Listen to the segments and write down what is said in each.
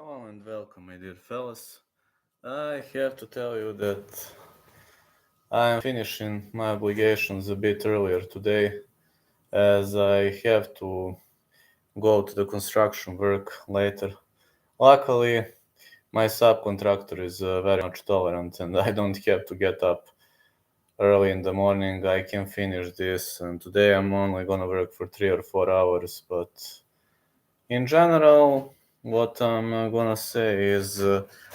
Hello and welcome, my dear fellas. I have to tell you that I am finishing my obligations a bit earlier today, as I have to go to the construction work later. Luckily, my subcontractor is very much tolerant, and I don't have to get up early in the morning. I can finish this, and today I'm only gonna work for 3 or 4 hours, but in general, what I'm gonna say is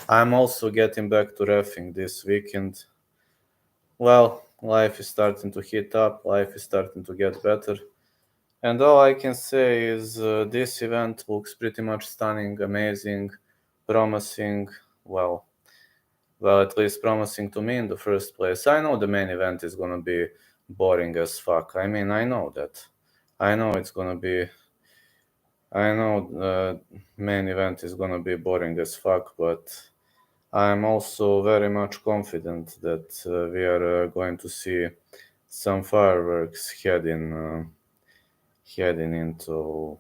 I'm also getting back to reffing this weekend. Well, life is starting to heat up, life is starting to get better. And all I can say is this event looks pretty much stunning, amazing, promising. Well, at least promising to me in the first place. I know the main event is gonna be boring as fuck. I mean, I know that. I know it's gonna be I know the main event is gonna be boring as fuck, but I'm also very much confident that we are going to see some fireworks heading into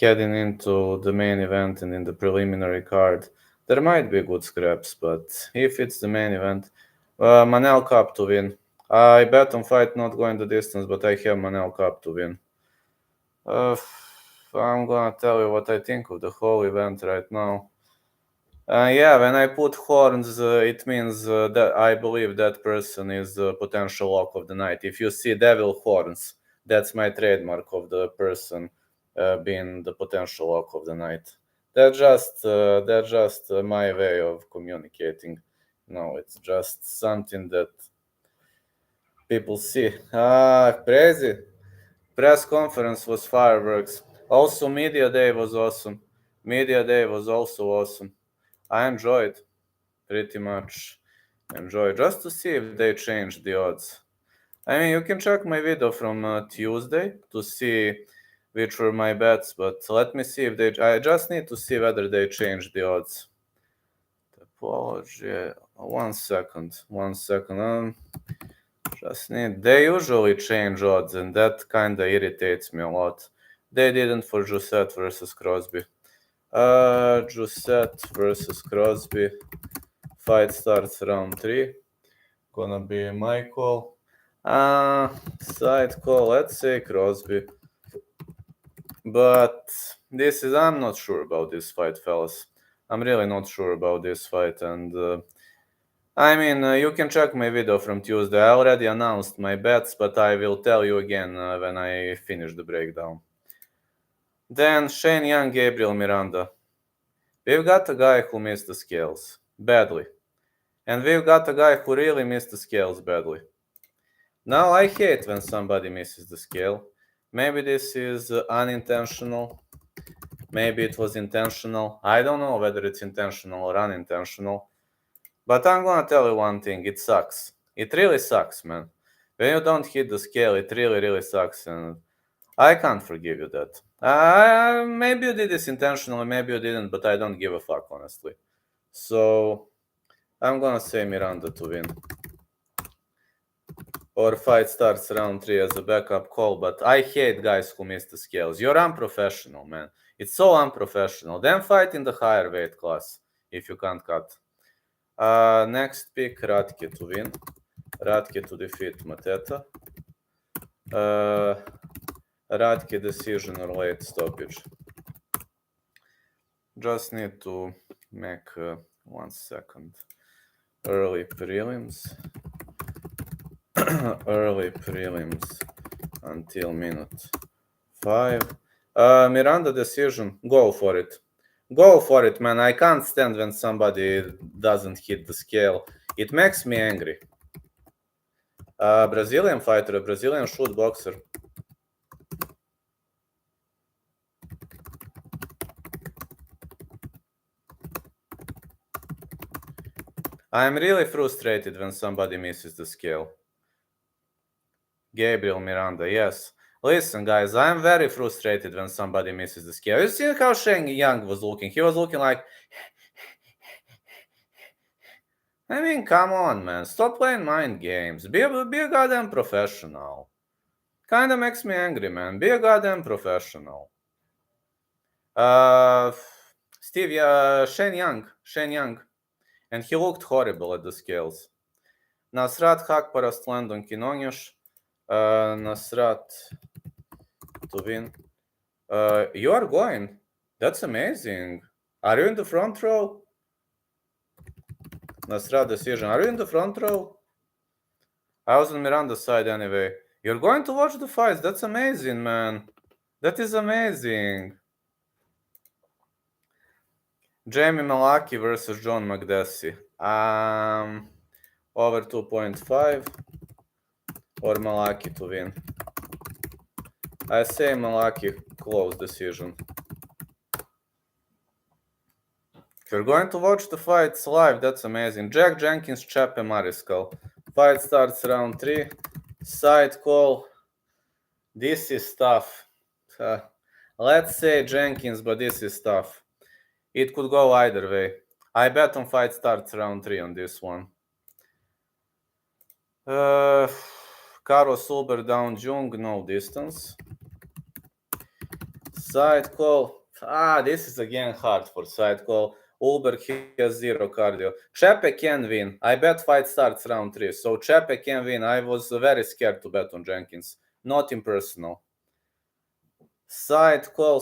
heading into the main event and in the preliminary card. There might be good scraps, but if it's the main event, Manel Cup to win. I bet on fight not going the distance, but I have Manel Cup to win. I'm gonna tell you what I think of the whole event right now. Yeah, when I put horns, it means that I believe that person is the potential lock of the night. If you see devil horns, that's my trademark of the person being the potential lock of the night. That's just my way of communicating. No, it's just something that people see. Crazy. Press conference was fireworks. Also, media day was awesome. Media day was also awesome. I enjoyed, pretty much enjoyed, just to see if they changed the odds. I mean, you can check my video from Tuesday to see which were my bets, but let me see if they. I just need to see whether they changed the odds. Apology. 1 second. 1 second. Just need. They usually change odds, and that kind of irritates me a lot. They didn't for Josette versus Crosby. Josette versus Crosby. Fight starts round 3. Gonna be my call. Side call. Let's say Crosby. But I'm not sure about this fight, fellas. I'm really not sure about this fight, and I mean, you can check my video from Tuesday. I already announced my bets, but I will tell you again when I finish the breakdown. Then Shane Young, Gabriel Miranda. We've got a guy who missed the scales badly, and we've got a guy who really missed the scales badly. Now, I hate when somebody misses the scale. Maybe this is unintentional. Maybe it was intentional. I don't know whether it's intentional or unintentional. But I'm gonna tell you one thing, it sucks. It really sucks, man. When you don't hit the scale, it really, really sucks, and I can't forgive you that. Maybe you did this intentionally, maybe you didn't, but I don't give a fuck, honestly. So, I'm gonna say Miranda to win. Or fight starts round 3 as a backup call, but I hate guys who miss the scales. You're unprofessional, man. It's so unprofessional. Then fight in the higher weight class if you can't cut. Next pick, Ratke to win. Ratke to defeat Mateta. Ratke decision or late stoppage. Just need to make 1 second. Early prelims. Early prelims until minute 5. Miranda decision. Go for it. Go for it, man. I can't stand when somebody doesn't hit the scale. It makes me angry. Brazilian fighter, a Brazilian shoot boxer. I'm really frustrated when somebody misses the scale. Gabriel Miranda, yes. Listen, guys, I'm very frustrated when somebody misses the scale. You see how Shane Young was looking? He was looking like... I mean, come on, man. Stop playing mind games. Be a goddamn professional. Kinda makes me angry, man. Be a goddamn professional. Shane Young, and he looked horrible at the scales. Nasrat Hakparast Landon Kinonjush, Nasrat to win. You are going. That's amazing. Are you in the front row? Nasrat decision. Are you in the front row? I was on Miranda's side anyway. You're going to watch the fights. That's amazing, man. That is amazing. Jamie Malaki versus John Makdessi. Over 2.5 or Malaki to win. I say Malaki close decision. If you're going to watch the fights live, that's amazing. Jack Jenkins, Chape Mariscal. Fight starts round 3. Side call. This is tough. Let's say Jenkins, but this is tough. It could go either way. I bet on fight starts round 3 on this one. Karo Sulber down Jung, no distance. Side call. This is again hard for side call. Ulberg has 0 cardio. Chepe can win. I bet fight starts round 3. So Chepe can win. I was very scared to bet on Jenkins. Not impersonal. Side call.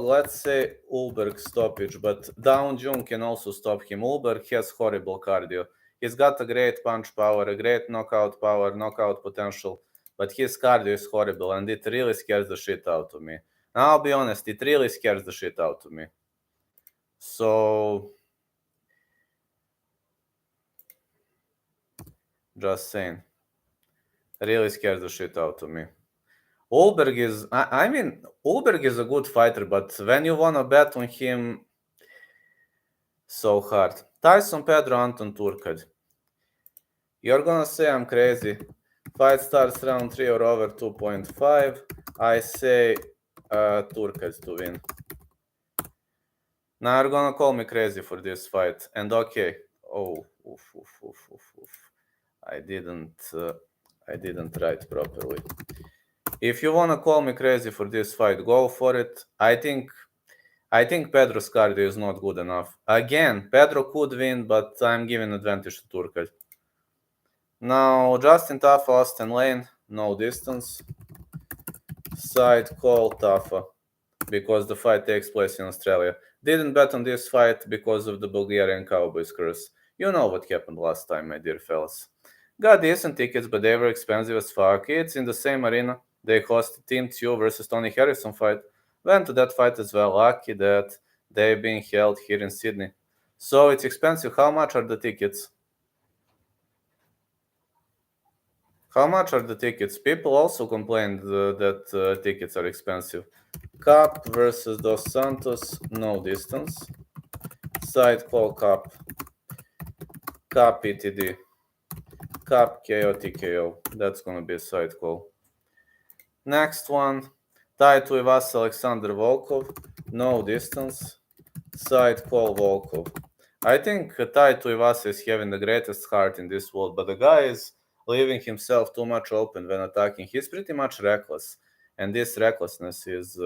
Let's say Ulberg stoppage, but down Jung can also stop him. Ulberg has horrible cardio. He's got a great punch power, a great knockout power, knockout potential, but his cardio is horrible, and it really scares the shit out of me. I'll be honest, it really scares the shit out of me. So, just saying, really scares the shit out of me. Ulberg is, Ulberg is a good fighter, but when you want to bet on him, so hard. Tyson Pedro, Anton Turkalj. You're gonna say I'm crazy. Fight starts round 3 or over 2.5. I say Turkalj to win. Now you're gonna call me crazy for this fight, and okay. I didn't write properly. If you wanna call me crazy for this fight, go for it. I think Pedro's cardio is not good enough. Again, Pedro could win, but I'm giving advantage to Turkalj. Now, Justin Tafa, Austin Lane, no distance. Side call Tafa, because the fight takes place in Australia. Didn't bet on this fight because of the Bulgarian Cowboys curse. You know what happened last time, my dear fellas. Got decent tickets, but they were expensive as fuck. It's in the same arena. They hosted Team 2 versus Tony Harrison fight. Went to that fight as well. Lucky that they're being held here in Sydney. So it's expensive. How much are the tickets? How much are the tickets? People also complained that tickets are expensive. Cup versus Dos Santos, no distance. Side call Cup. Cup ETD. Cup KO TKO. That's gonna be a side call. Next one. Tai Tuivasa Alexander Volkov, no distance. Side call Volkov. I think Tai Tuivasa is having the greatest heart in this world, but the guy is leaving himself too much open when attacking. He's pretty much reckless, and this recklessness is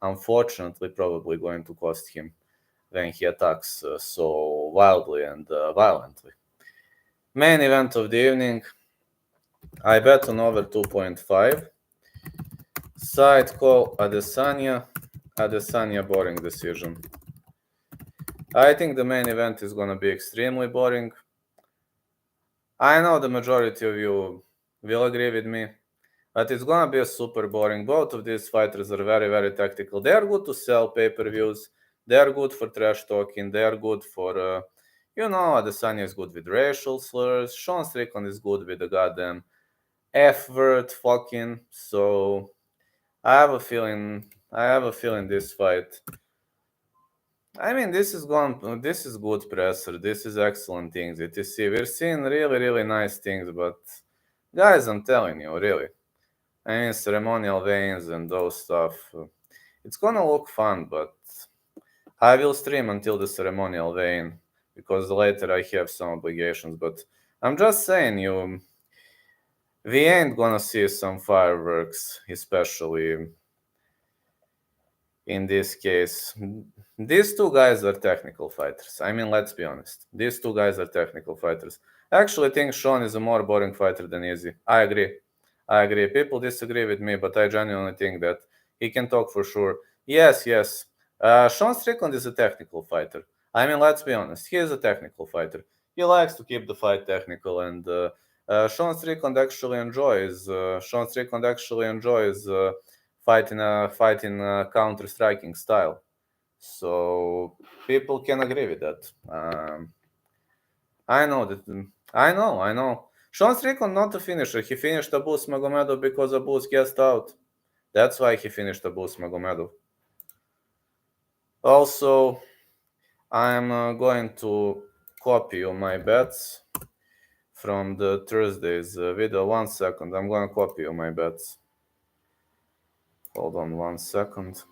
unfortunately probably going to cost him when he attacks so wildly and violently. Main event of the evening, I bet on over 2.5. Side call Adesanya boring decision. I think the main event is going to be extremely boring. I know the majority of you will agree with me, but it's going to be a super boring. Both of these fighters are very, very tactical. They are good to sell pay-per-views. They are good for trash talking. They are good for, Adesanya is good with racial slurs. Sean Strickland is good with the goddamn F-word fucking. So I have a feeling this fight. This is good presser. This is excellent things. We're seeing really, really nice things, but guys, I'm telling you, really. Ceremonial veins and those stuff. It's gonna look fun, but I will stream until the ceremonial vein, because later I have some obligations, but I'm just saying we ain't gonna see some fireworks, especially in this case. These two guys are technical fighters. I mean, let's be honest. These two guys are technical fighters. I actually think Sean is a more boring fighter than Izzy. I agree. People disagree with me, but I genuinely think that he can talk for sure. Yes. Sean Strickland is a technical fighter. I mean, let's be honest. He is a technical fighter. He likes to keep the fight technical, and Sean Strickland actually enjoys. Fighting a counter striking style. So people can agree with that. I know that. I know. Sean Strickland not a finisher. He finished Abus Magomedov because Abus guessed out. That's why he finished Abus Magomedov. Also, I'm going to copy you my bets from the Thursday's video. 1 second. I'm going to copy you my bets. Hold on 1 second.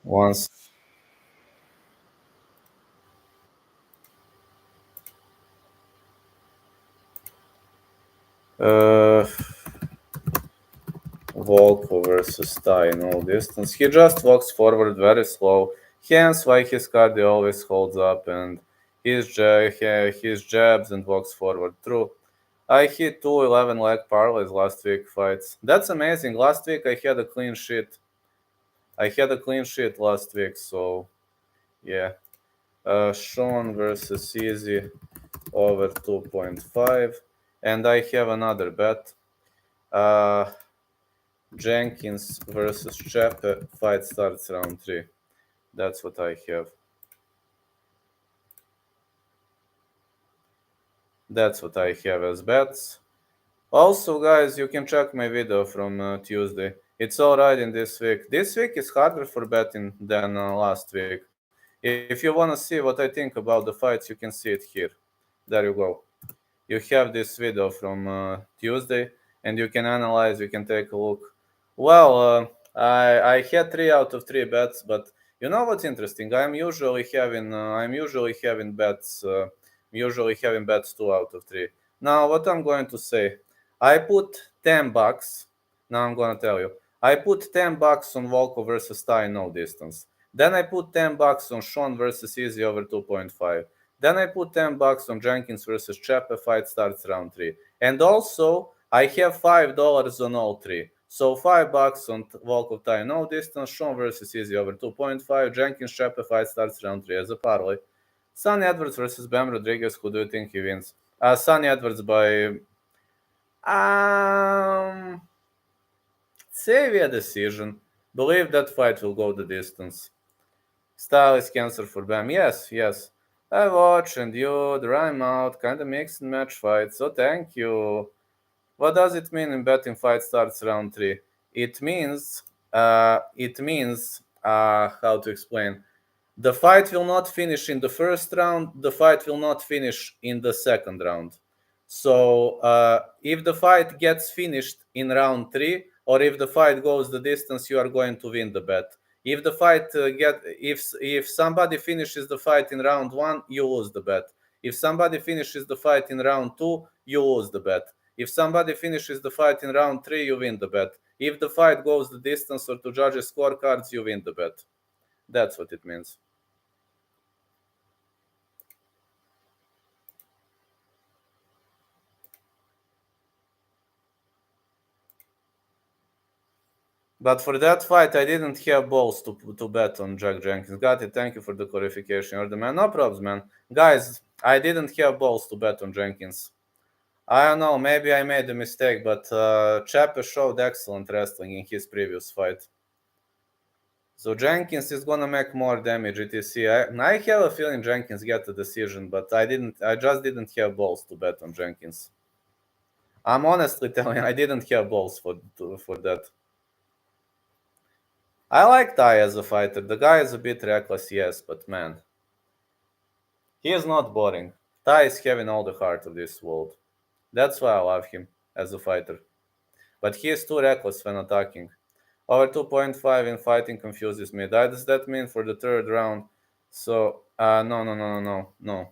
Once. Volko versus Tai in all distance. He just walks forward very slow, hence why his cardio always holds up, and his jabs and walks forward. True. I hit 2 11 leg parlays last week fights. That's amazing. Last week I had a clean sheet. Last week, so yeah. Sean versus Easy over 2.5, and I have another bet. Jenkins versus Chepe, fight starts round 3. That's what I have. As bets. Also, guys, you can check my video from Tuesday. It's alright in this week. This week is harder for betting than last week. If you want to see what I think about the fights, you can see it here. There you go. You have this video from Tuesday, and you can analyze. You can take a look. Well, I had 3 out of 3 bets, but you know what's interesting? I'm usually having bets. Usually having bets 2 out of 3. Now, what I'm going to say, I put $10. Now I'm going to tell you. I put $10 on Volko versus Tai no distance. Then I put $10 on Sean versus Easy over 2.5. Then I put $10 on Jenkins versus Chepe, fight starts round 3. And also, I have $5 on all 3. So $5 on Volkov Tai no distance, Sean versus Easy over 2.5, Jenkins Chepe, fight starts round 3 as a parlay. Sonny Edwards versus Bam Rodriguez, who do you think he wins? Sonny Edwards by say via decision. Believe that fight will go the distance. Style is cancer for Bam. Yes. I watched and you, the rhyme out, kind of mixed and match fight, so thank you. What does it mean in betting fight starts round 3? It means, how to explain? The fight will not finish in the first round, the fight will not finish in the second round. So if the fight gets finished in round 3, or if the fight goes the distance, you are going to win the bet. If the fight if somebody finishes the fight in round 1, you lose the bet. If somebody finishes the fight in round 2, you lose the bet. If somebody finishes the fight in round 3, you win the bet. If the fight goes the distance or to judges' scorecards, you win the bet. That's what it means. But for that fight, I didn't have balls to bet on Jack Jenkins. Got it. Thank you for the clarification. You're the man. No problems, man. Guys, I didn't have balls to bet on Jenkins. I don't know. Maybe I made a mistake, but Chepe showed excellent wrestling in his previous fight. So Jenkins is gonna make more damage, etc. I have a feeling Jenkins get the decision, but I just didn't have balls to bet on Jenkins. I'm honestly telling you, I didn't have balls for that. I like Tai as a fighter. The guy is a bit reckless, yes, but man, he is not boring. Tai is having all the heart of this world. That's why I love him as a fighter. But he is too reckless when attacking. Over 2.5 in fighting confuses me. Does that mean for the third round? So, no.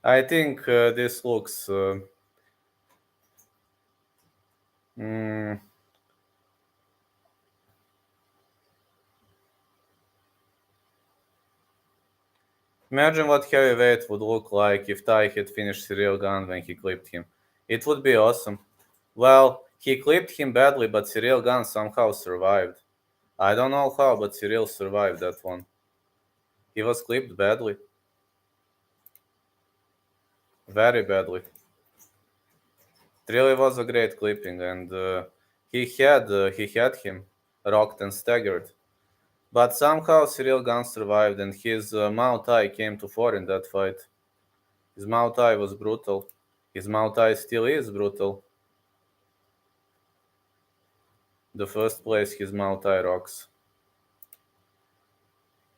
I think this looks... Imagine what heavyweight would look like if Ty had finished Cyril Gane when he clipped him. It would be awesome. Well, he clipped him badly, but Cyril Gane somehow survived. I don't know how, but Cyril survived that one. He was clipped badly. Very badly. It really was a great clipping, and he had him rocked and staggered. But somehow Cyril Gane survived, and his Muay Thai came to fore in that fight. His Muay Thai was brutal. His Muay Thai still is brutal. The first place his Muay Thai rocks.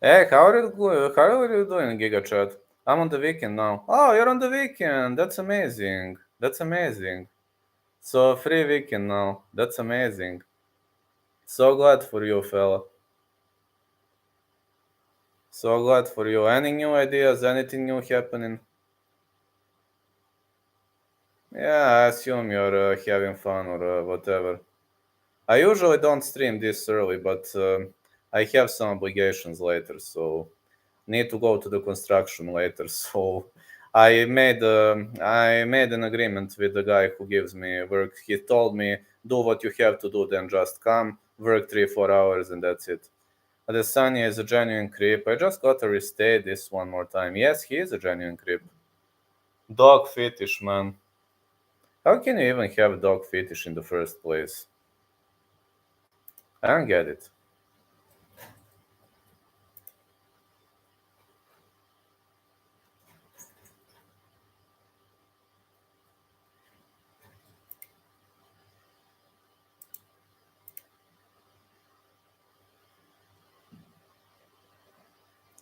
Hey, how are you doing, Giga Chat? I'm on the weekend now. Oh, you're on the weekend. That's amazing. That's amazing. So free weekend now. That's amazing. So glad for you, fella. So glad for you. Any new ideas? Anything new happening? Yeah, I assume you're having fun or whatever. I usually don't stream this early, but I have some obligations later, so need to go to the construction later. So I made an agreement with the guy who gives me work. He told me, do what you have to do, then just come, work 3-4 hours, and that's it. Adesanya is a genuine creep. I just got to restate this one more time. Yes, he is a genuine creep. Dog fetish, man. How can you even have dog fetish in the first place? I don't get it.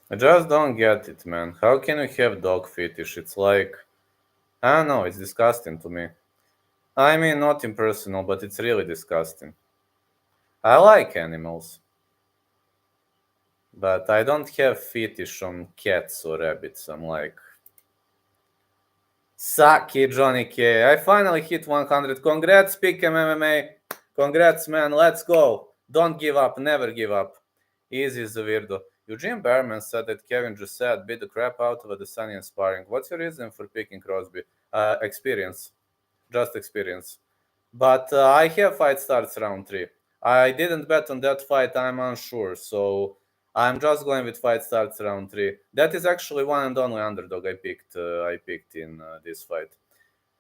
I just don't get it, man. How can you have dog fetish? It's like, I don't know, it's disgusting to me. I mean, not impersonal, but it's really disgusting. I like animals, but I don't have fetish on cats or rabbits. I'm like, suck it, Johnny K. I finally hit 100. Congrats, Pick'em MMA. Congrats, man. Let's go. Don't give up. Never give up. Easy is a weirdo. Eugene Behrman said that Kevin just said beat the crap out of Adesanya sparring. What's your reason for picking Crosby? Experience. Just experience. But I have fight starts round 3. I didn't bet on that fight. I'm unsure. So I'm just going with fight starts round 3. That is actually one and only underdog I picked in this fight.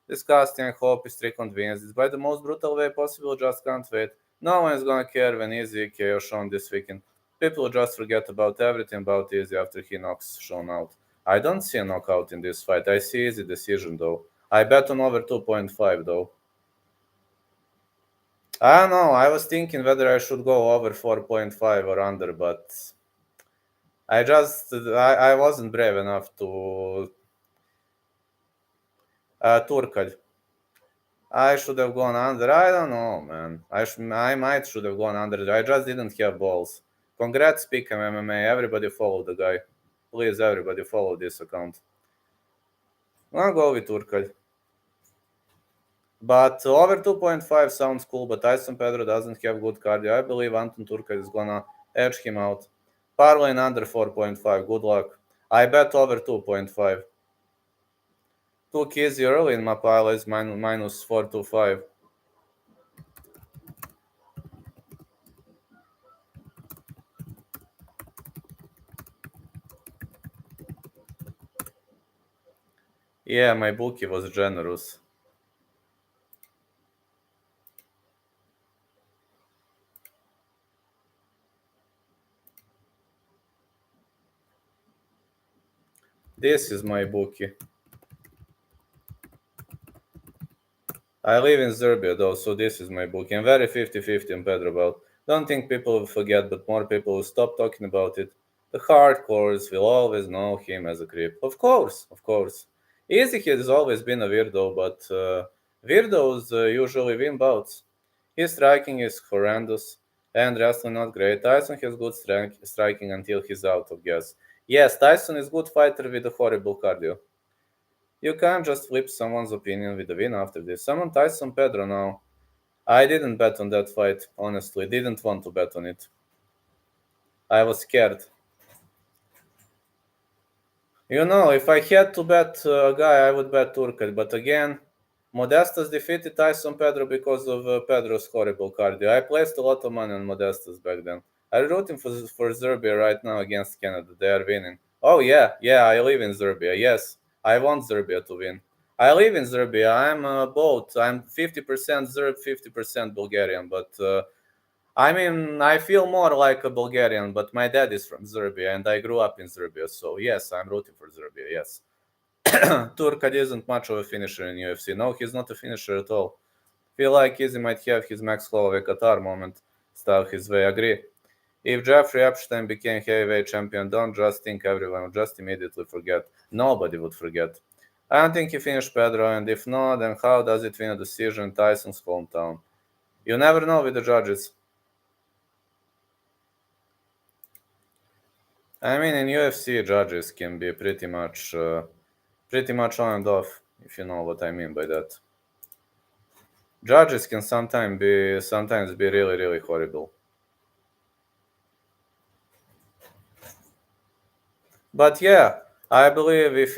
Disgusting. I hope Strickland wins. It's by the most brutal way possible. Just can't wait. No one is gonna care when Easy KO Sean this weekend. People just forget about everything about Easy after he knocks Sean out. I don't see a knockout in this fight. I see Easy decision though. I bet on over 2.5 though. I don't know. I was thinking whether I should go over 4.5 or under, but I wasn't brave enough to Turkalj. I should have gone under. I don't know, man. I might should have gone under. I just didn't have balls. Congrats, Pick'em MMA. Everybody follow the guy. Please, everybody follow this account. I'll go with Turkalj. But over 2.5 sounds cool, but Tyson Pedro doesn't have good cardio. I believe Anton Turkalj is gonna edge him out. Parlaying under 4.5. Good luck. I bet over 2.5. Took easy early in my parlays, minus 425. Yeah, my bookie was generous. This is my bookie. I live in Serbia though, so this is my bookie. I'm very 50-50 on Pedro Bell. Don't think people will forget, but more people will stop talking about it. The hardcores will always know him as a creep. Of course, of course. Easy has always been a weirdo, but weirdos usually win bouts. His striking is horrendous and wrestling not great. Tyson has good striking until he's out of gas. Yes, Tyson is good fighter with a horrible cardio. You can't just flip someone's opinion with a win after this. Someone Tyson Pedro now. I didn't bet on that fight, honestly. Didn't want to bet on it. I was scared. If I had to bet a guy, I would bet Turkat. But again, Modestas defeated Tyson Pedro because of Pedro's horrible cardio. I placed a lot of money on Modestas back then. I'm rooting for Serbia right now against Canada. They are winning. Oh, yeah, I live in Serbia. Yes, I want Serbia to win. I live in Serbia. I'm both. I'm 50% Serb, 50% Bulgarian. But I feel more like a Bulgarian, but my dad is from Serbia and I grew up in Serbia. So, yes, I'm rooting for Serbia. Yes. Turkat isn't much of a finisher in UFC. No, he's not a finisher at all. Feel like Izzy might have his Max Holloway Qatar moment stuff his way. Agree. If Jeffrey Epstein became heavyweight champion, don't just think everyone would just immediately forget. Nobody would forget. I don't think he finished Pedro, and if not, then how does it win a decision in Tyson's hometown? You never know with the judges. I mean, in UFC, judges can be pretty much on and off, if you know what I mean by that. Judges can sometimes be really, really horrible. But yeah, I believe if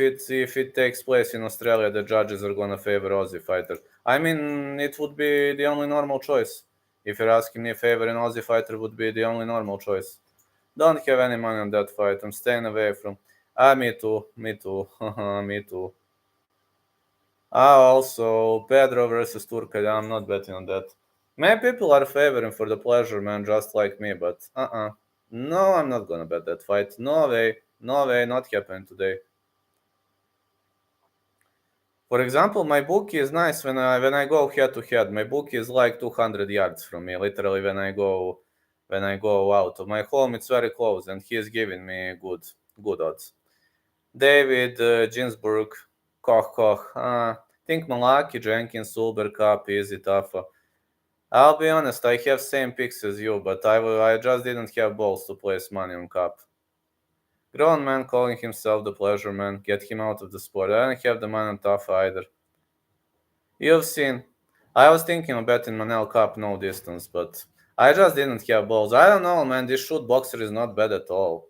it takes place in Australia, the judges are gonna favor Aussie fighter. I mean, it would be the only normal choice. If you're asking me, favor an Aussie fighter would be the only normal choice. Don't have any money on that fight. I'm staying away from. Me too. Me too. Me too. Also, Pedro versus Turka. I'm not betting on that. Many people are favoring for the pleasure, man, just like me, but No, I'm not gonna bet that fight. No way. No way, not happening today. For example, my bookie is nice when I go head to head. My bookie is like 200 yards from me, literally when I go out of my home. It's very close, and he is giving me good odds. David, Ginsburg, Koch. Think Malaki, Jenkins, Ulber, Cup, Easy, Tafa. I'll be honest, I have same picks as you, but I just didn't have balls to place money on Cup. Grown man calling himself the pleasure man, get him out of the sport. I don't have the money on Tafa either. You've seen. I was thinking of betting Manel Cup no distance, but I just didn't have balls. I don't know, man. This shoot boxer is not bad at all.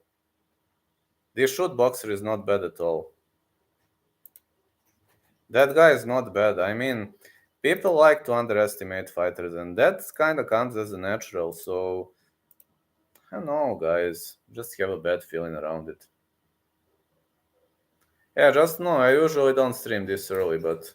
That guy is not bad. I mean, people like to underestimate fighters, and that kind of comes as a natural. So, I don't know, guys. Just have a bad feeling around it. Yeah, just know, I usually don't stream this early, but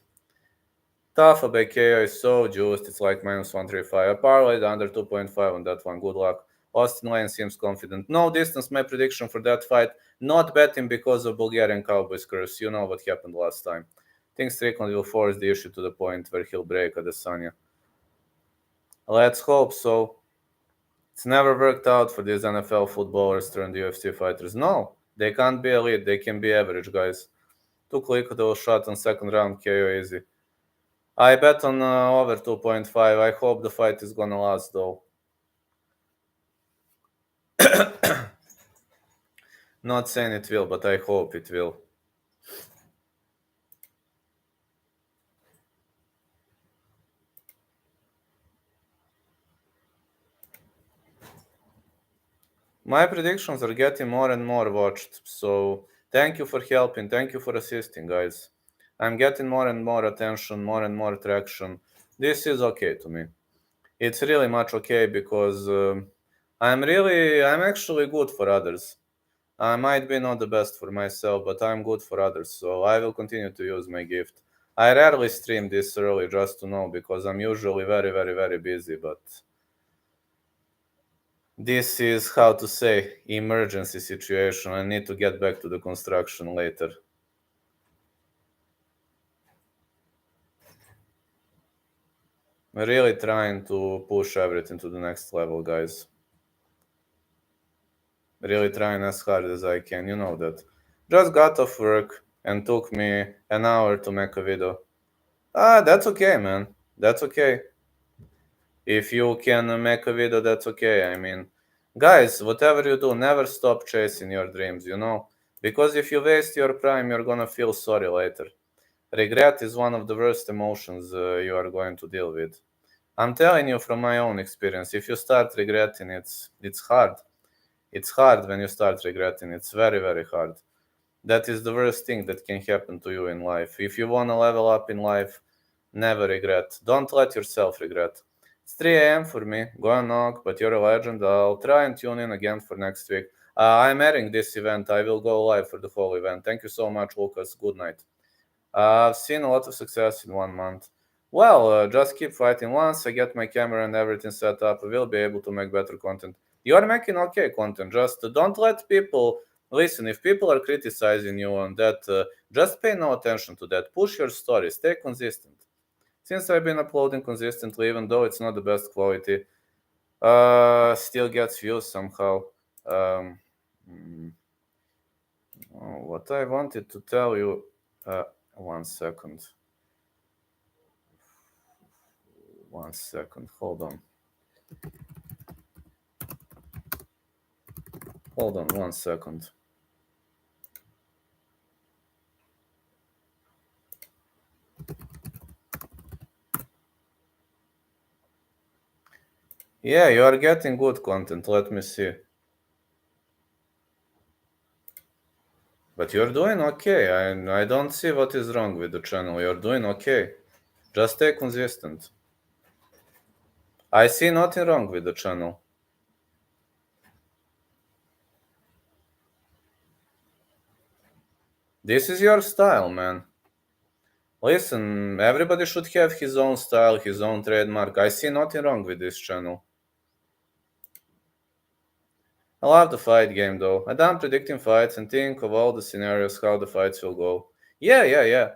Tafa by KO is so juiced, it's like minus 135. I parlayed under 2.5 on that one. Good luck. Austin Lane seems confident. No distance, my prediction for that fight. Not betting because of Bulgarian Cowboys curse. You know what happened last time. Think Strickland will force the issue to the point where he'll break Adesanya. Let's hope so. It's never worked out for these NFL footballers turned UFC fighters. No, they can't be elite. They can be average, guys. Took liquidable shot on second round KO easy. I bet on over 2.5. I hope the fight is gonna last, though. Not saying it will, but I hope it will. My predictions are getting more and more watched, so thank you for helping, thank you for assisting, guys. I'm getting more and more attention, more and more traction. This is okay to me. It's really much okay because I'm actually good for others. I might be not the best for myself, but I'm good for others, so I will continue to use my gift. I rarely stream this early just to know because I'm usually very, very, very busy, but this is, how to say, emergency situation. I need to get back to the construction later. I'm really trying to push everything to the next level, guys. Really trying as hard as I can, you know that. Just got off work and took me an hour to make a video. That's okay, man. That's okay. If you can make a video, that's okay. I mean, guys, whatever you do, never stop chasing your dreams, you know? Because if you waste your prime, you're gonna feel sorry later. Regret is one of the worst emotions you are going to deal with. I'm telling you from my own experience, if you start regretting, it's hard. It's hard when you start regretting. It's very, very hard. That is the worst thing that can happen to you in life. If you want to level up in life, never regret. Don't let yourself regret. It's 3 a.m. for me. Go and knock, but you're a legend. I'll try and tune in again for next week. I'm airing this event. I will go live for the whole event. Thank you so much, Lucas. Good night. I've seen a lot of success in 1 month. Well, just keep fighting. Once I get my camera and everything set up, I will be able to make better content. You are making okay content. Just don't let people listen. If people are criticizing you on that, just pay no attention to that. Push your story. Stay consistent. Since I've been uploading consistently, even though it's not the best quality, still gets views somehow. What I wanted to tell you. 1 second. 1 second. Hold on. Hold on 1 second. Yeah, you are getting good content. Let me see. But you're doing okay. I don't see what is wrong with the channel. You're doing okay. Just stay consistent. I see nothing wrong with the channel. This is your style, man. Listen, everybody should have his own style, his own trademark. I see nothing wrong with this channel. I love the fight game though. I'm done predicting fights and think of all the scenarios how the fights will go. Yeah.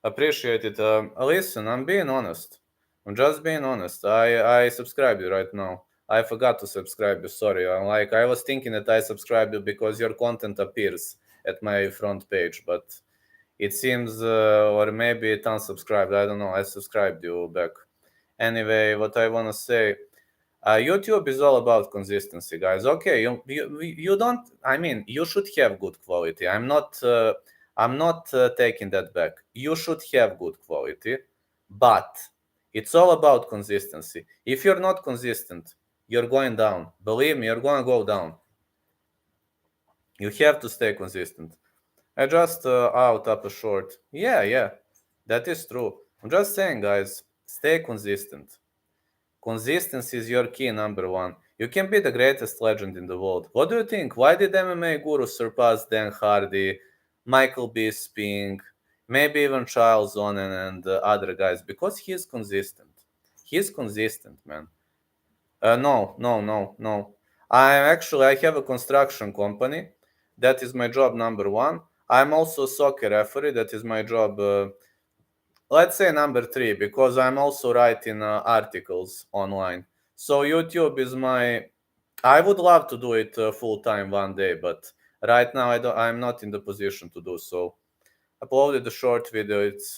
Appreciate it. Listen, I'm being honest. I'm just being honest. I subscribed you right now. I forgot to subscribe you. Sorry. I was thinking that I subscribed you because your content appears at my front page, but it seems, or maybe it unsubscribed. I don't know. I subscribed you back. Anyway, what I want to say, YouTube is all about consistency, guys. Okay, you don't. I mean, you should have good quality. I'm not taking that back. You should have good quality, but it's all about consistency. If you're not consistent, you're going down. Believe me, you're going to go down. You have to stay consistent. I just out up a short. Yeah, that is true. I'm just saying, guys, stay consistent. Consistency is your key, number one. You can be the greatest legend in the world. What do you think? Why did MMA Guru surpass Dan Hardy, Michael Bisping, maybe even Charles Sonnen and other guys? Because he's consistent. He's consistent, man. No. I have a construction company. That is my job number one. I'm also a soccer referee. That is my job. Let's say number three, because I'm also writing articles online. So YouTube is I would love to do it full time one day, but right now I'm not in the position to do so. Uploaded a short video. It's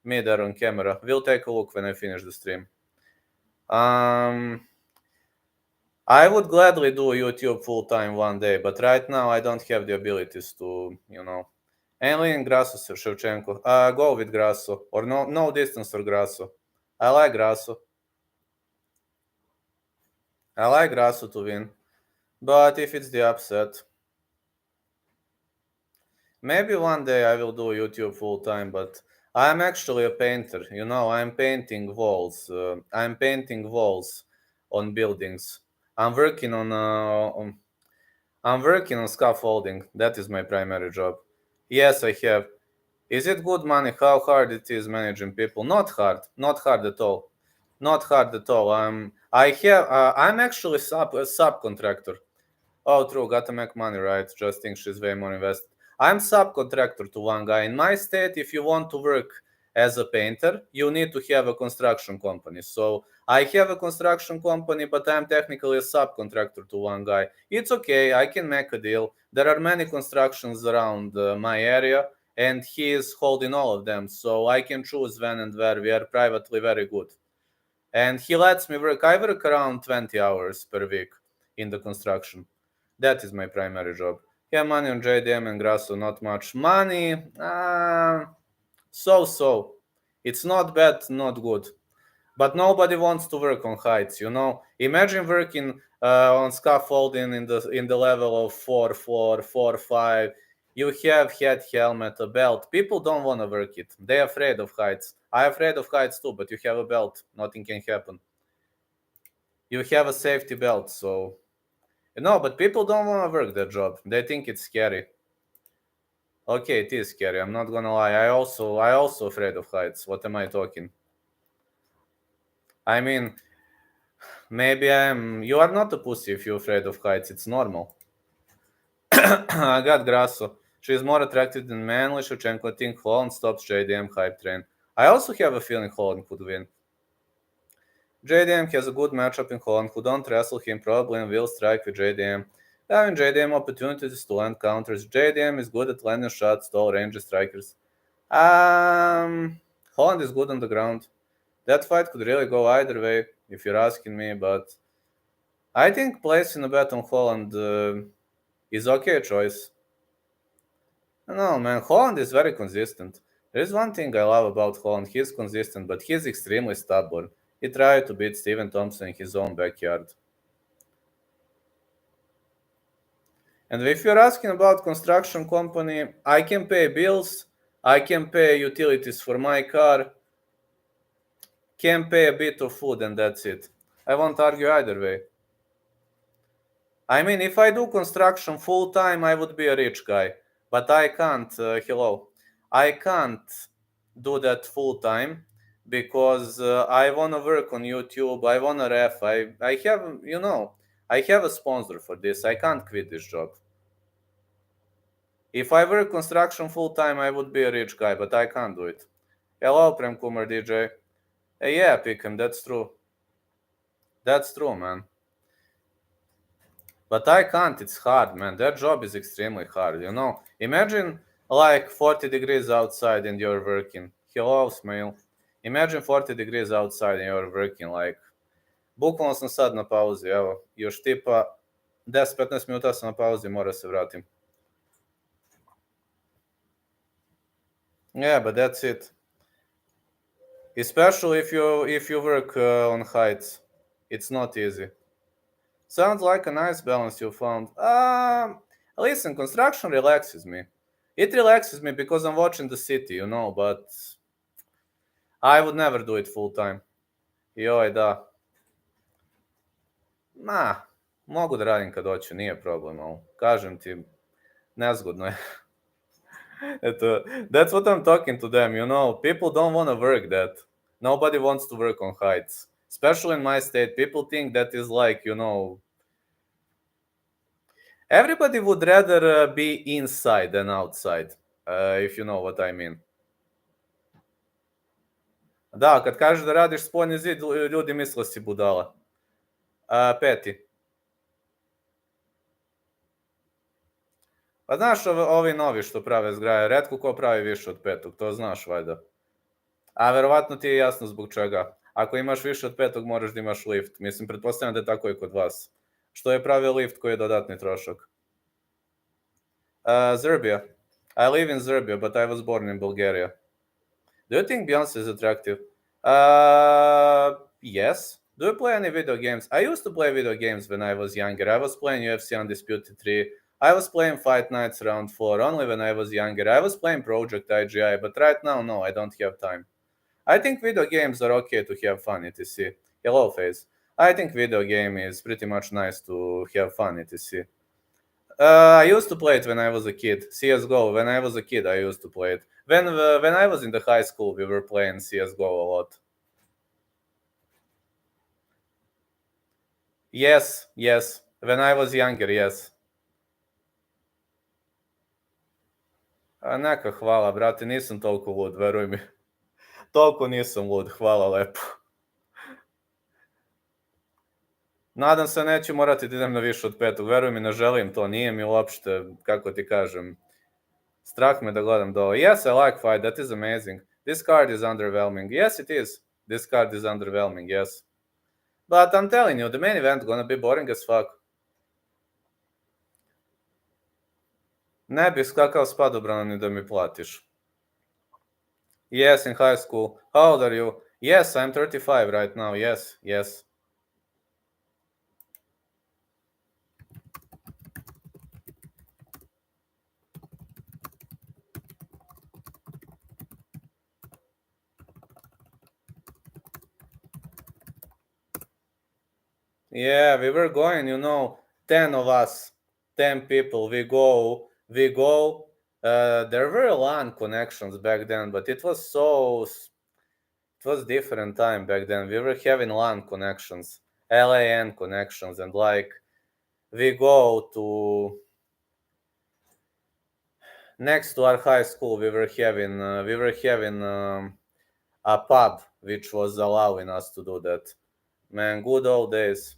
me there on camera. We'll take a look when I finish the stream. I would gladly do YouTube full time one day, but right now I don't have the abilities to, Alien Grasso Shevchenko. Go with Grasso. Or no distance for Grasso. I like Grasso. I like Grasso to win. But if it's the upset, maybe one day I will do YouTube full time, but I'm actually a painter. I'm painting walls. I'm painting walls on buildings. I'm working on scaffolding. That is my primary job. Yes, I have. Is it good money? How hard it is managing people? Not hard. Not hard at all. Not hard at all. I'm actually a subcontractor. Oh, true. Gotta make money, right? Just think she's way more invested. I'm subcontractor to one guy. In my state, if you want to work as a painter, you need to have a construction company. So I have a construction company, but I'm technically a subcontractor to one guy. It's okay. I can make a deal. There are many constructions around my area, and he is holding all of them. So I can choose when and where. We are privately very good. And he lets me work. I work around 20 hours per week in the construction. That is my primary job. Yeah, money on JDM and Grasso, not much. Money, So. It's not bad, not good. But nobody wants to work on heights, you know. Imagine working on scaffolding in the level of 4 floor, 4 5. You have head, helmet, a belt. People don't want to work it. They're afraid of heights. I'm afraid of heights too, but you have a belt. Nothing can happen. You have a safety belt, so but people don't want to work that job. They think it's scary. Okay, it is scary. I'm not gonna lie. I also afraid of heights. What am I talking? I mean, maybe I am. You are not a pussy if you're afraid of heights. It's normal. I got Grasso. She is more attractive than Manly. Shevchenko think Holland stops JDM hype train. I also have a feeling Holland could win. JDM has a good matchup in Holland. Who don't wrestle him probably and will strike with JDM. Having JDM opportunities to land counters. JDM is good at landing shots, tall range strikers. Holland is good on the ground. That fight could really go either way, if you're asking me, but I think placing a bet on Holland is okay choice. No, man, Holland is very consistent. There is one thing I love about Holland. He's consistent, but he's extremely stubborn. He tried to beat Steven Thompson in his own backyard. And if you're asking about construction company, I can pay bills, I can pay utilities for my car, can pay a bit of food, and that's it. I won't argue either way. I mean, if I do construction full time, I would be a rich guy. But I can't, I can't do that full time because I want to work on YouTube. I want to ref. I have, I have a sponsor for this. I can't quit this job. If I work construction full time, I would be a rich guy, but I can't do it. Hello, Prem Kumar DJ. Yeah, pick him. That's true. That's true, man. But I can't. It's hard, man. That job is extremely hard, you know. Imagine like 40 degrees outside and you're working. Hello, Smail. Imagine 40 degrees outside and you're working like... Bukvalno sam sad na pauzi, evo. Još tipa 10-15 minuta sam na pauzi, mora se vratim. Yeah, but that's it. Especially if you work on heights. It's not easy. Sounds like a nice balance you found. Listen, construction relaxes me. It relaxes me because I'm watching the city, you know, but I would never do it full time. Joj, da. Mogu da radim kad hoću, nije problem, ali kažem ti, nezgodno je. That's what I'm talking to them, you know. People don't want to work that. Nobody wants to work on heights. Especially in my state, people think that is like, you know... Everybody would rather be inside than outside, if you know what I mean. Da, kad kažeš da radiš spoljni zid, ljudi misle si budala. 5. Pa znaš ovi novi što prave zgraje, retko ko pravi više od 5, to znaš valjda. A verovatno ti je jasno zbog čega. Ako imaš više od 5, moraš da imaš lift. Mislim, pretpostavljam da je tako i kod vas. Što je pravio lift koji je dodatni trošak? Serbia. I live in Serbia, but I was born in Bulgaria. Do you think Beyonce is attractive? Yes. Do you play any video games? I used to play video games when I was younger. I was playing UFC Undisputed 3. I was playing Fight Nights Round 4 only when I was younger. I was playing Project IGI, but right now, no, I don't have time. I think video games are okay to have fun, etc. Hello, Face. I think video game is pretty much nice to have fun, etc. I used to play it when I was a kid. CSGO, when I was a kid, I used to play it. When I was in the high school, we were playing CSGO a lot. Yes. When I was younger, yes. Neka, hvala, brate, nisam toliko lud, veruj mi. Toliko nisam lud, hvala lepo. Nadam se neću morati da idem na više od 5. Veruj mi, ne želim to, nije mi uopšte, kako ti kažem, strah me da gledam dole. Yes, I like fight, that is amazing. This card is underwhelming. Yes, it is. This card is underwhelming, yes. But I'm telling you, the main event gonna be boring as fuck. Ne bih skakao s padobranom ni da mi platiš. Yes, in high school. How old are you? Yes, I'm 35 right now. Yes. Yeah, we were going, 10 of us, 10 people. We go. There were LAN connections back then, but it was different time back then. We were having LAN connections, LAN connections, and like we go to next to our high school. We were having a pub which was allowing us to do that. Man, good old days.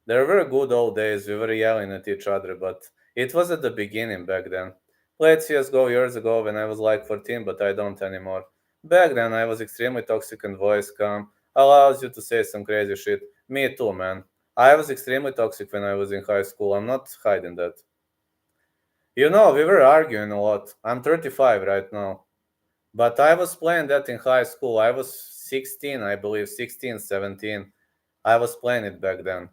There were good old days. We were yelling at each other, but it was at the beginning back then. Played CSGO years ago when I was like 14, but I don't anymore. Back then, I was extremely toxic and voice calm. Allows you to say some crazy shit. Me too, man. I was extremely toxic when I was in high school. I'm not hiding that. We were arguing a lot. I'm 35 right now. But I was playing that in high school. I was 16, I believe, 16, 17. I was playing it back then.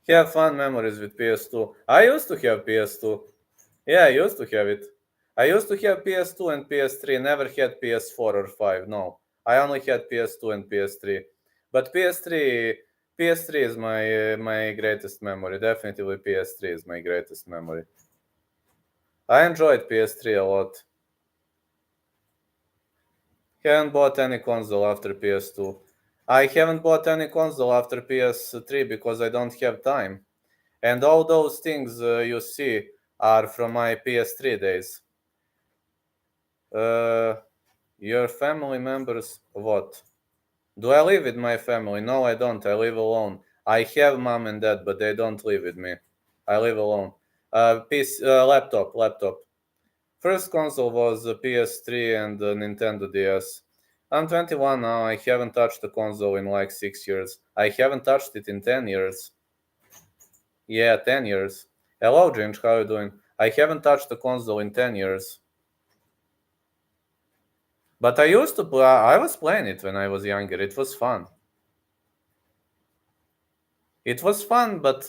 Have fun memories with PS2. I used to have PS2. Yeah, I used to have it. I used to have PS2 and PS3. Never had PS4 or 5. No, I only had PS2 and PS3. But PS3 is my greatest memory. Definitely PS3 is my greatest memory. I enjoyed PS3 a lot. Haven't bought any console after PS2. I haven't bought any console after PS3 because I don't have time. And all those things you see are from my PS3 days. Uh, your family members, what? Do I live with my family? No, I don't. I live alone. I have mom and dad, but they don't live with me. I live alone. Laptop. First console was PS3 and Nintendo DS. I'm 21 now. I haven't touched the console in like 6 years. I haven't touched it in 10 years. Yeah, 10 years. Hello, James. How you doing? I haven't touched the console in 10 years. But I used to play. I was playing it when I was younger. It was fun. It was fun, but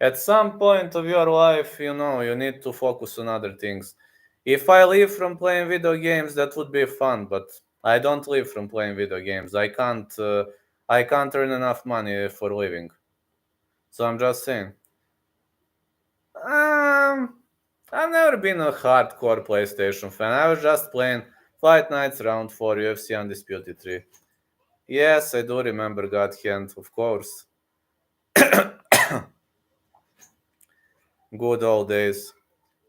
at some point of your life, you need to focus on other things. If I live from playing video games, that would be fun, but I don't live from playing video games. I can't earn enough money for living. So I'm just saying. Um, I've never been a hardcore PlayStation fan. I was just playing Fight Nights Round 4, UFC Undisputed 3. Yes, I do remember God Hand, of course. Good old days.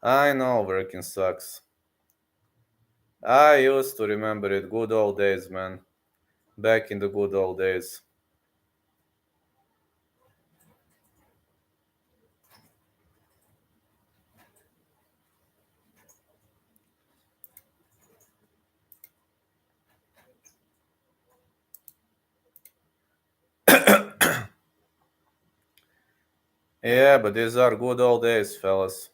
I know working sucks. I used to remember it. Good old days, man. Back in the good old days. Yeah, but these are good old days, fellas.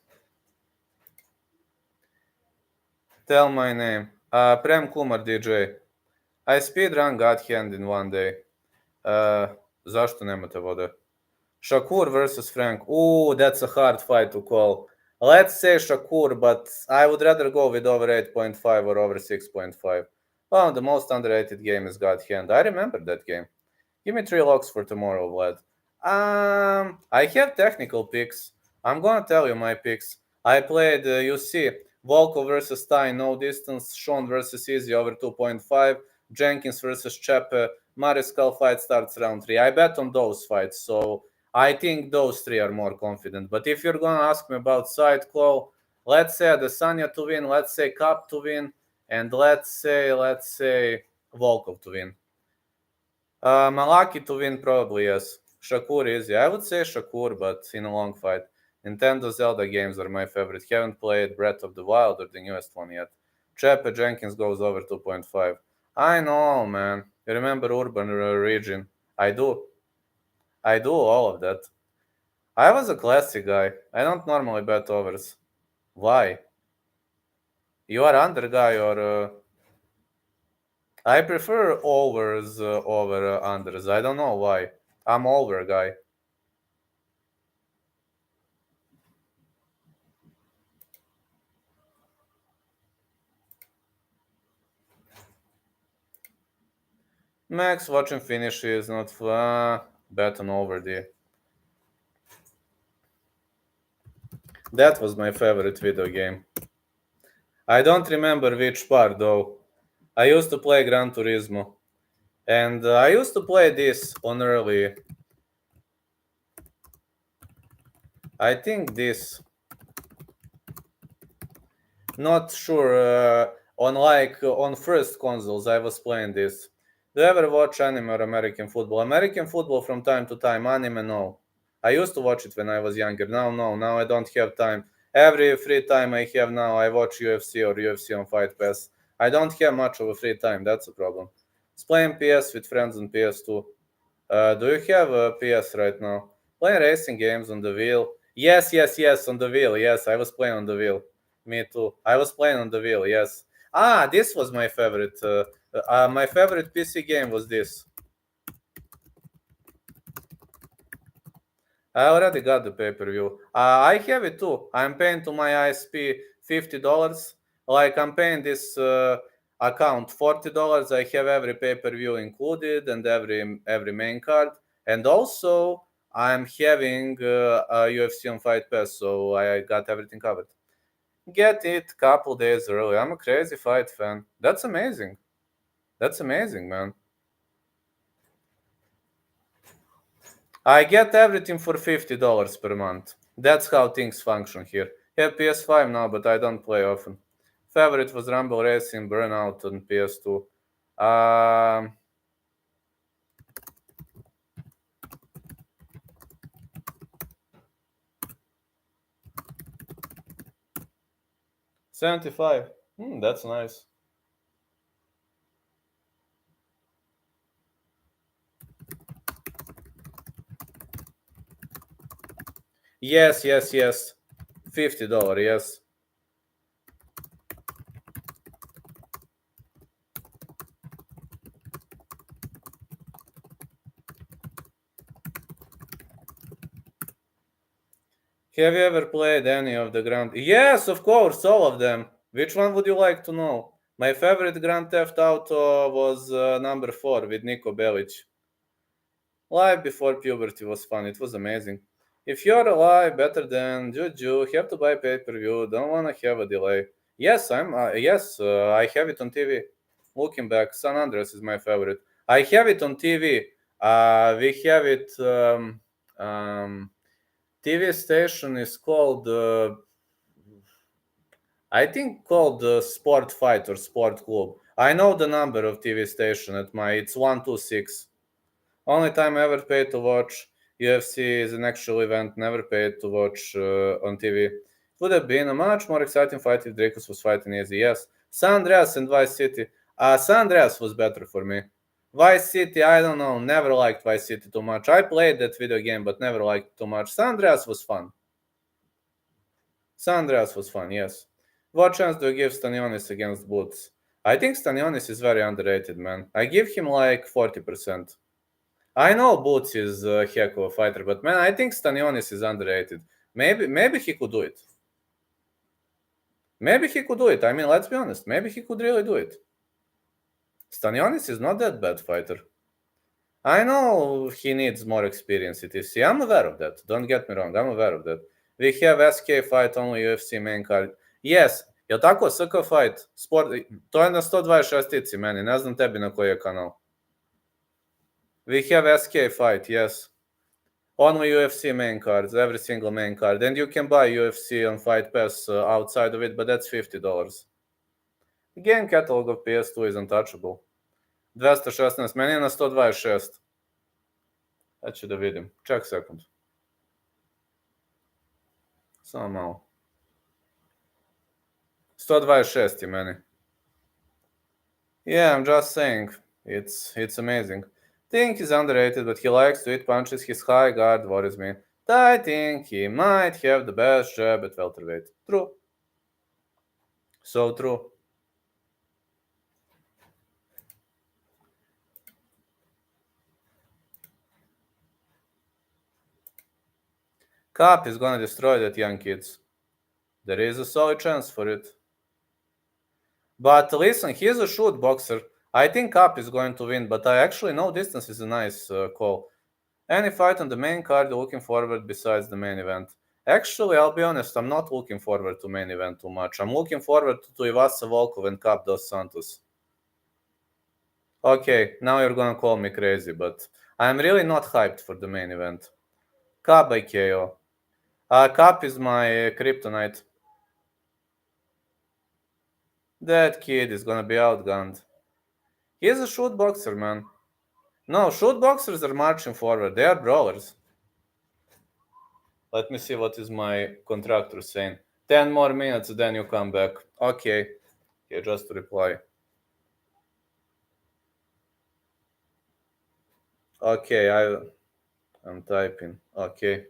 Tell my name. Prem Kumar DJ. I speedrun God Hand in one day. Zašto nemate vode? Shakur versus Frank. Ooh, that's a hard fight to call. Let's say Shakur, but I would rather go with over 8.5 or over 6.5. Well, the most underrated game is God Hand. I remember that game. Give me 3 locks for tomorrow, Vlad. I have technical picks. I'm gonna tell you my picks. I played, you see, Volkov versus Tai, no distance. Sean versus Easy over 2.5. Jenkins versus Chepe. Mariscal fight starts round 3. I bet on those fights, so I think those three are more confident. But if you're gonna ask me about side call, let's say Adesanya to win, let's say Cup to win, and let's say Volkov to win. Malaki to win, probably, yes. Shakur easy. I would say Shakur, but in a long fight. Nintendo Zelda games are my favorite. Haven't played Breath of the Wild or the newest one yet. Chepe Jenkins goes over 2.5. I know, man. You remember urban region? I do. I do all of that. I was a classic guy. I don't normally bet overs. Why? You are under guy or I prefer overs over unders. I don't know why. I'm over guy. Max watching finish is not fun. Bet on over the. That was my favorite video game. I don't remember which part though. I used to play Gran Turismo. And I used to play this on early. I think this. Not sure. On first consoles, I was playing this. Do you ever watch anime or American football? American football from time to time. Anime, no. I used to watch it when I was younger. Now, no. Now I don't have time. Every free time I have now, I watch UFC or UFC on Fight Pass. I don't have much of a free time. That's a problem. It's playing PS with friends on PS2. Do you have a PS right now? Playing racing games on the wheel? Yes, yes, yes, on the wheel. Yes, I was playing on the wheel. Me too. I was playing on the wheel. Yes. This was my favorite. My favorite PC game was this. I already got the pay-per-view. I have it too. I'm paying to my ISP $50. Like I'm paying this account $40. I have every pay-per-view included and every main card. And also I'm having a UFC on Fight Pass, so I got everything covered. Get it couple days early. I'm a crazy fight fan. That's amazing. That's amazing, man. I get everything for $50 per month. That's how things function here. Have PS5 now, but I don't play often. Favorite was Rumble Racing, Burnout on PS2. Um, 75. That's nice. Yes, yes, yes. $50, yes. Have you ever played any of the Grand? Yes, of course, all of them. Which one would you like to know? My favorite Grand Theft Auto was number 4 with Niko Bellic. Life before puberty was fun. It was amazing. If you're alive better than Juju, have to buy pay-per-view. Don't wanna have a delay. Yes, I have it on TV. Looking back, San Andreas is my favorite. I have it on TV. We have it. TV station is called. I think called Sport Fight or Sport Club. I know the number of TV station at my. It's 126. Only time I ever paid to watch UFC is an actual event, never paid to watch on TV. It would have been a much more exciting fight if Dracos was fighting easy, yes. San Andreas and Vice City. San Andreas was better for me. Vice City, I don't know, never liked Vice City too much. I played that video game, but never liked it too much. San Andreas was fun. San Andreas was fun, yes. What chance do you give Stanionis against Boots? I think Stanionis is very underrated, man. I give him like 40%. I know Boots is a heck of a fighter, but man, I think Stanionis is underrated. Maybe he could do it. Maybe he could do it. I mean, let's be honest. Maybe he could really do it. Stanionis is not that bad fighter. I know he needs more experience at UFC. I'm aware of that. Don't get me wrong. I'm aware of that. We have SK fight only UFC main card. Yes, jel tako SK fight? Sport, to je na 126 meni. Ne znam tebi na koji je kanal. We have SK fight, yes. Only UFC main cards, every single main card. And you can buy UFC on Fight Pass outside of it, but that's $50. The game catalog of PS2 is untouchable. 216, meni je na 126. Sad ću da vidim. Ček sekund. Samo malo. 126 je meni. Yeah, I'm just saying. It's amazing. Think he's underrated, but he likes to eat punches. His high guard worries me. I think he might have the best jab at welterweight. True. So true. Cap is gonna destroy that young kids. There is a solid chance for it. But listen, he's a shoot boxer. I think Cap is going to win, but I actually know distance is a nice call. Any fight on the main card looking forward besides the main event? Actually, I'll be honest, I'm not looking forward to main event too much. I'm looking forward to Ivasa Volkov and Cap dos Santos. Okay, now you're gonna call me crazy, but I'm really not hyped for the main event. Cap by KO. Cap is my kryptonite. That kid is gonna be outgunned. He's a shoot boxer, man. No, shoot boxers are marching forward. They are brawlers. Let me see what is my contractor saying. 10 more minutes, then you come back. Okay. Yeah, just reply. Okay, I'm typing. Okay.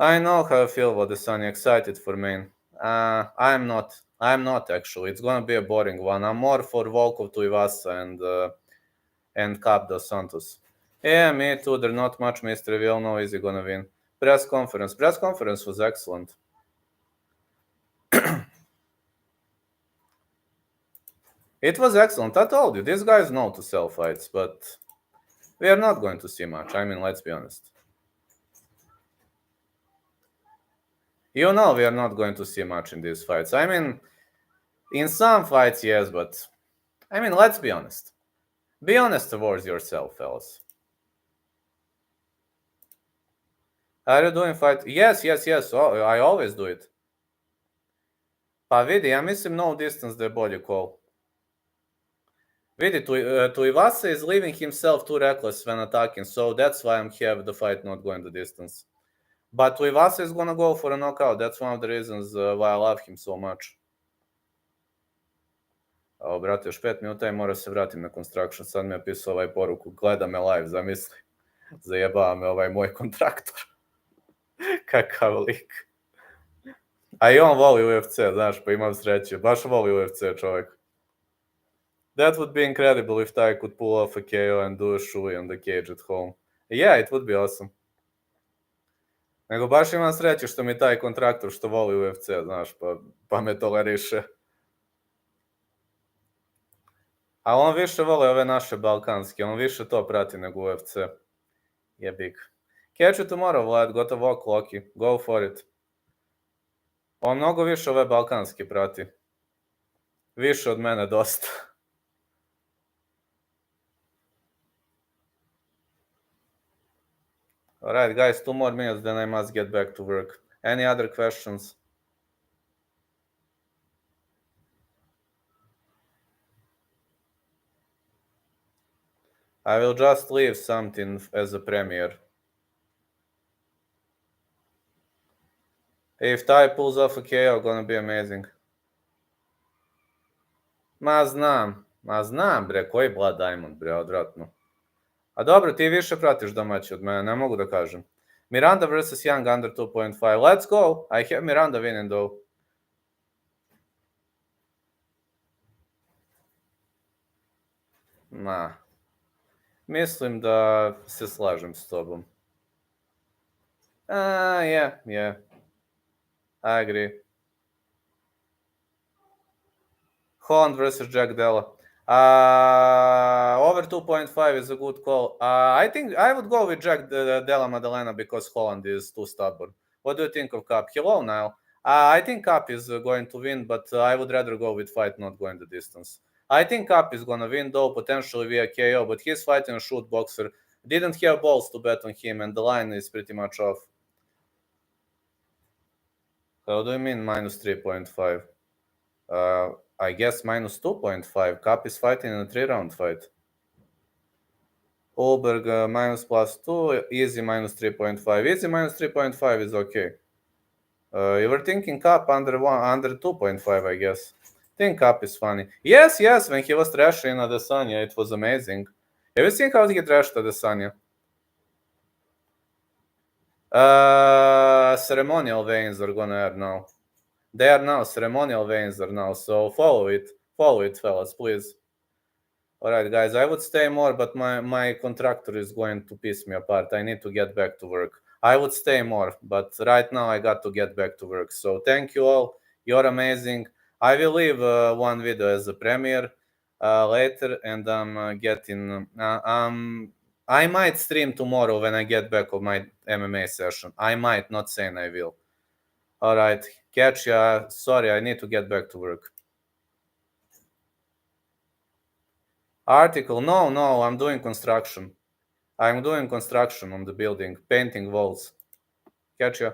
I know how I feel about the Sunny. Excited for main. I'm not. I'm not actually. It's gonna be a boring one. I'm more for Volkov to Ivasa and Cap dos Santos. Yeah, me too. There's not much mystery. We all know is he gonna win. Press conference. Press conference was excellent. It was excellent. I told you, these guys know to sell fights, but we are not going to see much. I mean, let's be honest. You know we are not going to see much in these fights. I mean, in some fights, yes, but I mean, let's be honest. Be honest towards yourself, fellas. Are you doing fight? Yes, yes, yes. Oh, I always do it. Pa vidi, ja mislim no distance da je bolji call. Vidi, Tuivasa is leaving himself too reckless when attacking, so that's why I'm have the fight not going the distance. But Tuivasa is gonna go for a knockout. That's one of the reasons why I love him so much. O, brate, još 5 minuta i mora se vratim na construction. Sad mi je pisao ovaj poruku. Gleda me live, zamisli. Zajebava me ovaj moj kontraktor. Kakav lik. A i on voli UFC, znaš, pa imam sreće. Baš voli UFC čovjek. That would be incredible if I could pull off a KO and do a shoey on the cage at home. Yeah, it would be awesome. Nego baš imam sreće što mi taj kontraktor što voli UFC, znaš, pa me toleriše. A on više voli ove naše balkanske, on više to prati nego UFC. Jebik. Catch you tomorrow, Vlad, got a walk, Loki. Go for it. On mnogo više ove balkanske prati. Više od mene dosta. Alright, guys, 2 more minutes, then I must get back to work. Any other questions? I will just leave something as a premiere. If Ty pulls off a KO, gonna be amazing. Ma znam, bre, koji Blood Diamond, bre, odvratno. A dobro, ti više pratiš domaći od mene, ne mogu da kažem. Miranda vs. Young under 2.5. Let's go! I have Miranda winning though. Ma. Mislim da se slažem s tobom. Yeah. I agree. Holland versus Jack Della. Over 2.5 is a good call. I think I would go with Jack Della Maddalena because Holland is too stubborn. What do you think of Cup? Hello, Niall. I think Cup is going to win, but I would rather go with fight not going the distance. I think Cup is going to win, though, potentially via KO, but he's fighting a shoot boxer. Didn't have balls to bet on him, and the line is pretty much off. How do you mean minus 3.5? I guess minus 2.5. Cup is fighting in a 3-round fight. Olberg minus plus 2. Easy minus 3.5. Easy minus 3.5 is okay. You were thinking Cup under 2.5, I guess. Think Up is funny. Yes, when he was trashing Adesanya, it was amazing. Have you seen how he trashed Adesanya? Ceremonial veins are gonna add now. They are now, ceremonial veins are now, so follow it, fellas, please. Alright, guys, I would stay more, but my contractor is going to piss me apart. I need to get back to work. I would stay more, but right now I got to get back to work. So thank you all. You're amazing. I will leave one video as a premiere later, and I'm getting... I might stream tomorrow when I get back of my MMA session. I might, not saying I will. Alright, catch ya. Sorry, I need to get back to work. Article? No, I'm doing construction. I'm doing construction on the building, painting walls. Catch ya.